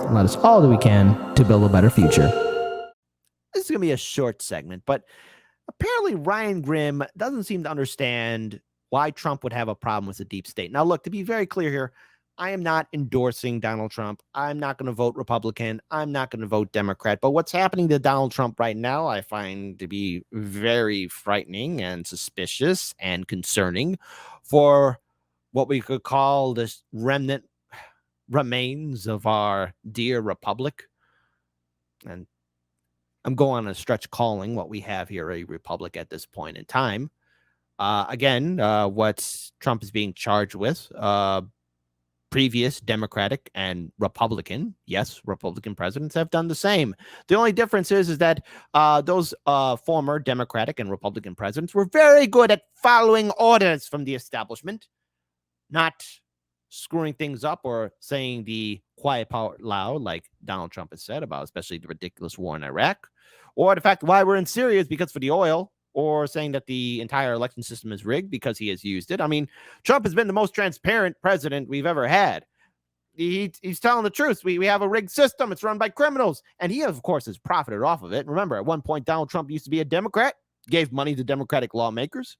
and let us all do we can to build a better future. This is going to be a short segment, but apparently Ryan Grimm doesn't seem to understand why Trump would have a problem with the deep state. Now, look, to be very clear here, I am not endorsing Donald Trump. I'm not going to vote Republican. I'm not going to vote Democrat. But what's happening to Donald Trump right now, I find to be very frightening and suspicious and concerning for what we could call this remains of our dear republic. And I'm going on a stretch calling what we have here a republic at this point in time. What Trump is being charged with, previous Democratic and Republican, yes, Republican presidents have done the same. The only difference is that those former Democratic and Republican presidents were very good at following orders from the establishment, not screwing things up or saying the quiet part out loud like Donald Trump has said about especially the ridiculous war in Iraq, or the fact why we're in Syria is because for the oil, or saying that the entire election system is rigged because he has used it. I mean, Trump has been the most transparent president we've ever had. He's telling the truth. We have a rigged system. It's run by criminals. And he, of course, has profited off of it. Remember, at one point, Donald Trump used to be a Democrat, gave money to Democratic lawmakers,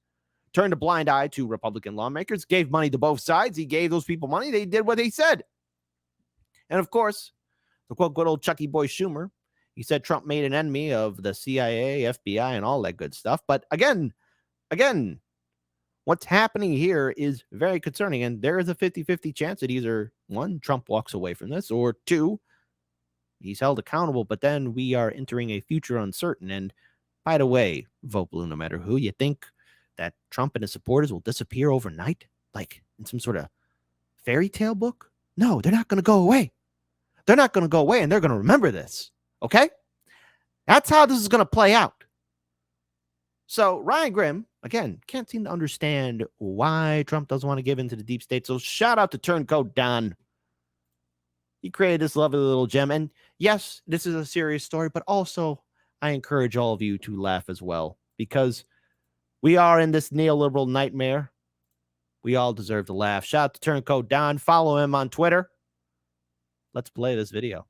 turned a blind eye to Republican lawmakers, gave money to both sides. He gave those people money. They did what they said. And, of course, to quote good old Chucky Boy Schumer, he said Trump made an enemy of the CIA, FBI, and all that good stuff. But again, what's happening here is very concerning. And there is a 50-50 chance that either, one, Trump walks away from this, or two, he's held accountable. But then we are entering a future uncertain. And by the way, vote blue no matter who, you think that Trump and his supporters will disappear overnight? Like in some sort of fairy tale book? No, they're not going to go away. They're not going to go away, and they're going to remember this. Okay? That's how this is going to play out. So Ryan Grimm, again, can't seem to understand why Trump doesn't want to give into the deep state. So shout out to Turncoat Don. He created this lovely little gem. And yes, this is a serious story, but also I encourage all of you to laugh as well, because we are in this neoliberal nightmare. We all deserve to laugh. Shout out to Turncoat Don. Follow him on Twitter. Let's play this video.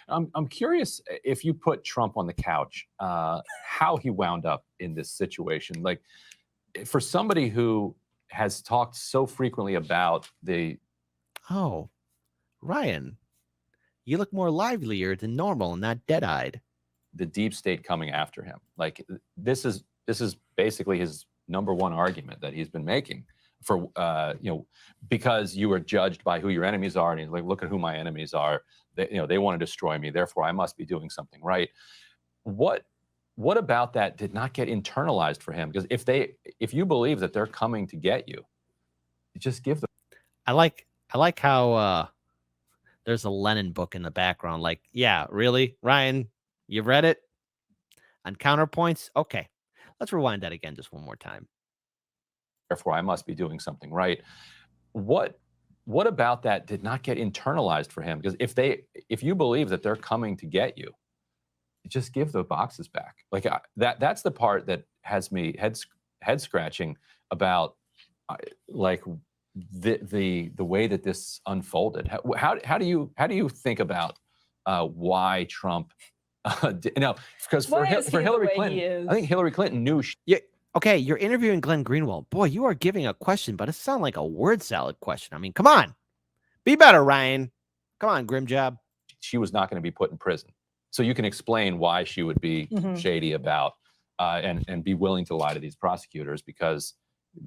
I'm curious if you put Trump on the couch, how he wound up in this situation. Like, for somebody who has talked so frequently about the... Oh, Ryan, you look more livelier than normal and not dead-eyed. The deep state coming after him. Like, this is basically his number one argument that he's been making for, because you are judged by who your enemies are. And he's like, look at who my enemies are. They want to destroy me. Therefore, I must be doing something right. What about that did not get internalized for him? Because if you believe that they're coming to get you, just give them. I like how there's a Lenin book in the background. Like, yeah, really, Ryan, you read it on counterpoints. Okay, let's rewind that again just one more time. Therefore, I must be doing something right. What about that did not get internalized for him? Because if you believe that they're coming to get you, just give the boxes back. Like that's the part that has me head scratching about like the way that this unfolded. How do you think about why Trump? Because for Hillary Clinton, I think Hillary Clinton knew. Yeah. Okay, you're interviewing Glenn Greenwald. Boy, you are giving a question, but it sounds like a word salad question. I mean, come on. Be better, Ryan. Come on, Grim Job. She was not going to be put in prison. So you can explain why she would be shady about and be willing to lie to these prosecutors, because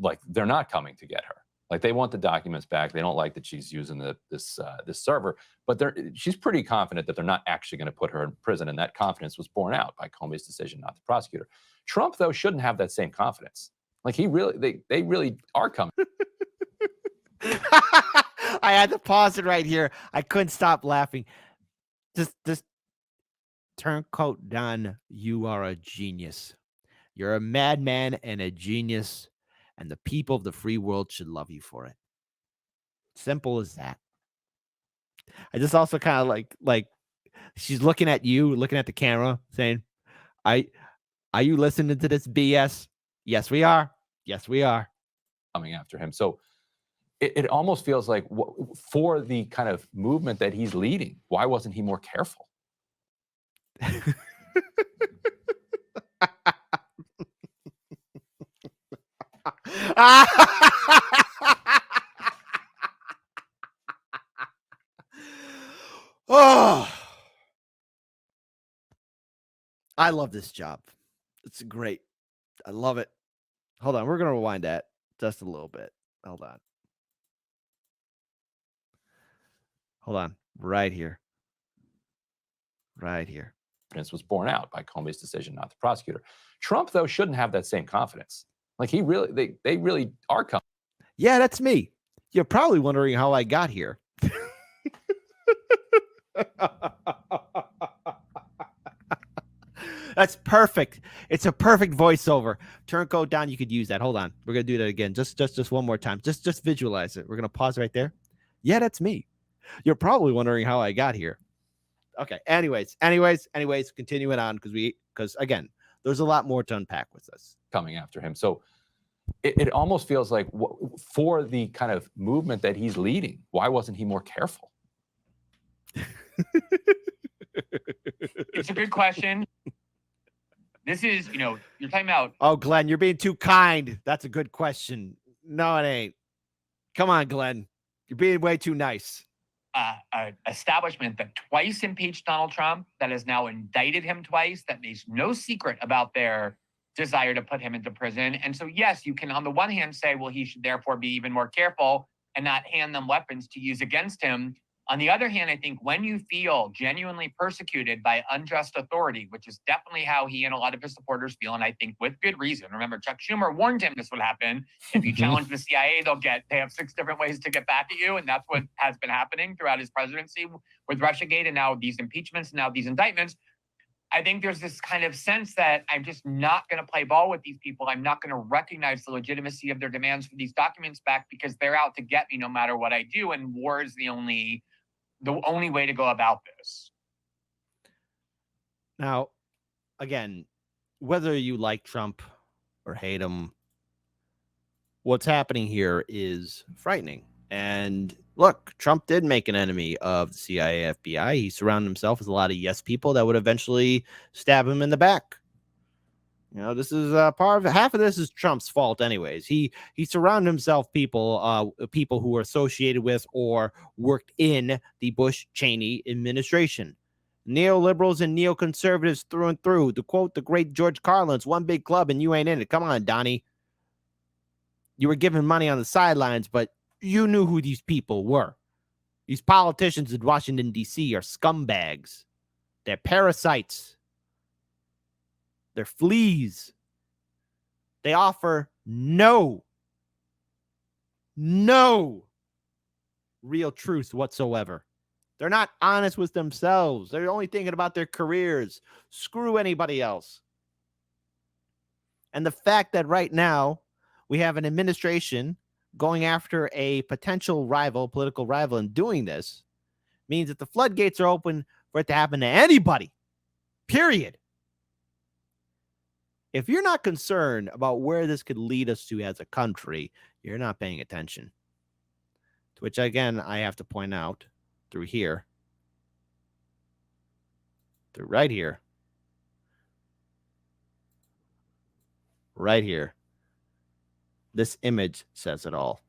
like they're not coming to get her. Like they want the documents back. They don't like that she's using this server, but she's pretty confident that they're not actually going to put her in prison. And that confidence was borne out by Comey's decision not to prosecute her. Trump, though, shouldn't have that same confidence. Like they really are coming. I had to pause it right here. I couldn't stop laughing. Just Turncoat Don, you are a genius. You're a madman and a genius, and the people of the free world should love you for it. Simple as that. I just also kind of like she's looking at you, looking at the camera, saying, Are you listening to this BS? Yes, we are. Yes, we are. Coming after him. So it almost feels like for the kind of movement that he's leading, why wasn't he more careful? Oh, I love this job. It's great. I love it. Hold on. We're going to rewind that just a little bit. Hold on. Hold on. Right here. Right here. Confidence was borne out by Comey's decision not to prosecute her. Trump, though, shouldn't have that same confidence. Like they really are coming. Yeah, that's me. You're probably wondering how I got here. That's perfect. It's a perfect voiceover. Turncoat down. You could use that. Hold on. We're gonna do that again. Just one more time. Just visualize it. We're gonna pause right there. Yeah, that's me. You're probably wondering how I got here. Okay. Anyways. Continuing on because again, there's a lot more to unpack with this. Coming after him. So it almost feels like for the kind of movement that he's leading, why wasn't he more careful? It's a good question. This is, you're talking about. Oh, Glenn, you're being too kind. That's a good question. No, it ain't. Come on, Glenn. You're being way too nice. An establishment that twice impeached Donald Trump, that has now indicted him twice, that makes no secret about their desire to put him into prison. And so, yes, you can on the one hand say, well, he should therefore be even more careful and not hand them weapons to use against him. On the other hand, I think when you feel genuinely persecuted by unjust authority, which is definitely how he and a lot of his supporters feel, and I think with good reason. Remember, Chuck Schumer warned him this would happen. If you challenge the CIA, they have 6 different ways to get back at you. And that's what has been happening throughout his presidency with Russiagate and now these impeachments and now these indictments. I think there's this kind of sense that I'm just not going to play ball with these people. I'm not going to recognize the legitimacy of their demands for these documents back because they're out to get me no matter what I do. And war is the only way to go about this. Now, again, whether you like Trump or hate him, what's happening here is frightening. And look, Trump did make an enemy of the CIA, FBI. He surrounded himself with a lot of yes people that would eventually stab him in the back. This is half of this is Trump's fault, anyways. He surrounded himself people who were associated with or worked in the Bush-Cheney administration. Neoliberals and neoconservatives through and through. To quote the great George Carlin, it's one big club and you ain't in it. Come on, Donnie. You were giving money on the sidelines, but you knew who these people were. These politicians in Washington, D.C. are scumbags. They're parasites. They're fleas. They offer no real truth whatsoever. They're not honest with themselves. They're only thinking about their careers. Screw anybody else. And the fact that right now we have an administration going after a potential political rival, and doing this means that the floodgates are open for it to happen to anybody. Period. If you're not concerned about where this could lead us to as a country, you're not paying attention. To which, again, I have to point out through here, through right here, this image says it all.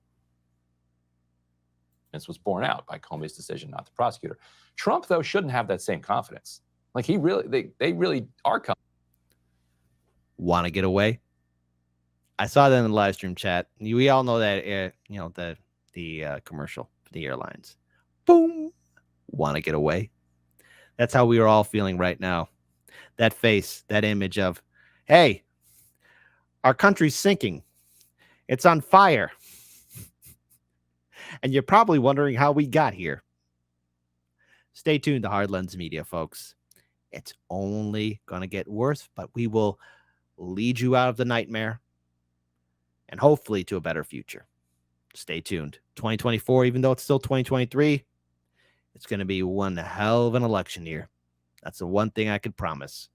This was borne out by Comey's decision not to prosecute her. Trump, though, shouldn't have that same confidence. Like they really are coming. Want to get away? I saw that in the live stream chat. We all know that, the commercial for the airlines. Boom. Want to get away? That's how we are all feeling right now. That face, that image of, hey, our country's sinking. It's on fire. And you're probably wondering how we got here. Stay tuned to Hard Lens Media, folks. It's only going to get worse, but we will lead you out of the nightmare and hopefully to a better future. Stay tuned. 2024, even though it's still 2023, it's going to be one hell of an election year. That's the one thing I could promise.